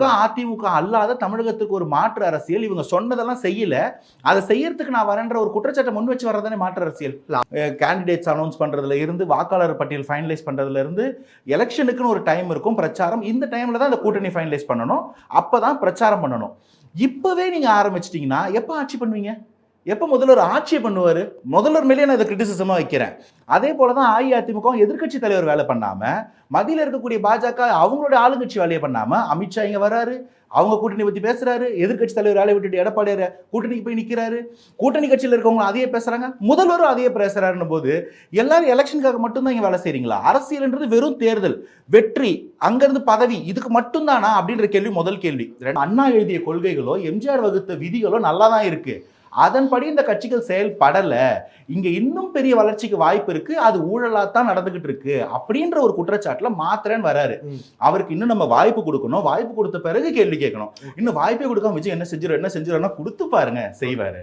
அதிமுக அல்லாத தமிழகத்துக்கு ஒரு மாற்று அரசியல் இவங்க சொன்னதெல்லாம் செய்யல. அதை செய்யறதுக்கு நான் வரேன்ற ஒரு குற்றச்சாட்டை முன் வச்சு வர்றதானே மாற்று அரசியல். கேண்டிடேட்ஸ் அனௌன்ஸ் பண்றதுல இருந்து வாக்காளர் பட்டியல் ஃபைனலைஸ் பண்றதுல இருந்து எலெக்ஷனுக்குன்னு ஒரு டைம் இருக்கும் பிரச்சாரம். இந்த டைம்ல தான் அந்த கூட்டணி ஃபைனலைஸ் பண்ணணும். அப்பதான் பிரச்சாரம் பண்ணணும். இப்பவே நீங்க ஆரம்பிச்சிட்டீங்கன்னா எப்ப ஆட்சி பண்ணுவீங்க? எப்ப முதல்வர் ஆட்சி பண்ணுவாரு? முதல்வர் மேலே நான் இதை கிரிட்டிசிசமா வைக்கிறேன். அதே போலதான் அஇஅதிமுக எதிர்க்கட்சி தலைவர் வேலை பண்ணாம, மத்தியில இருக்கக்கூடிய பாஜக அவங்களுடைய ஆளுங்கட்சி வேலையை பண்ணாம, அமித்ஷா இங்க வராரு, அவங்க கூட்டணி பத்தி பேசுறாரு, எதிர்க்கட்சி தலைவர் வேலையை விட்டுட்டு எடப்பாடியார் கூட்டணிக்கு போய் நிக்கிறாரு, கூட்டணி கட்சியில் இருக்கவங்க அதையே பேசுறாங்க, முதல்வரும் அதையே பேசுறாருன்னு போது எல்லாரும் எலெக்ஷனுக்காக மட்டும்தான் இங்க வேலை செய்றீங்களா? அரசியல்ன்றது வெறும் தேர்தல், வெற்றி, அங்கிருந்து பதவி, இதுக்கு மட்டும்தானா அப்படின்ற கேள்வி முதல் கேள்வி. அண்ணா எழுதிய கொள்கைகளோ எம்ஜிஆர் வகுத்த விதிகளோ நல்லா தான் இருக்கு. அதன்படி இந்த கட்சிகள் செயல்படல. இங்க இன்னும் பெரிய வளர்ச்சிக்கு வாய்ப்பு இருக்கு. அது ஊழலாத்தான் நடந்துகிட்டு இருக்கு அப்படின்ற ஒரு குற்றச்சாட்டுல மாத்திரன்னு வராரு. அவருக்கு இன்னும் நம்ம வாய்ப்பு கொடுக்கணும். வாய்ப்பு கொடுத்த பிறகு கேள்வி கேட்கணும். இன்னும் வாய்ப்பே கொடுக்காம விஜய் என்ன செஞ்சிரு கொடுத்து பாருங்க செய்வாரு.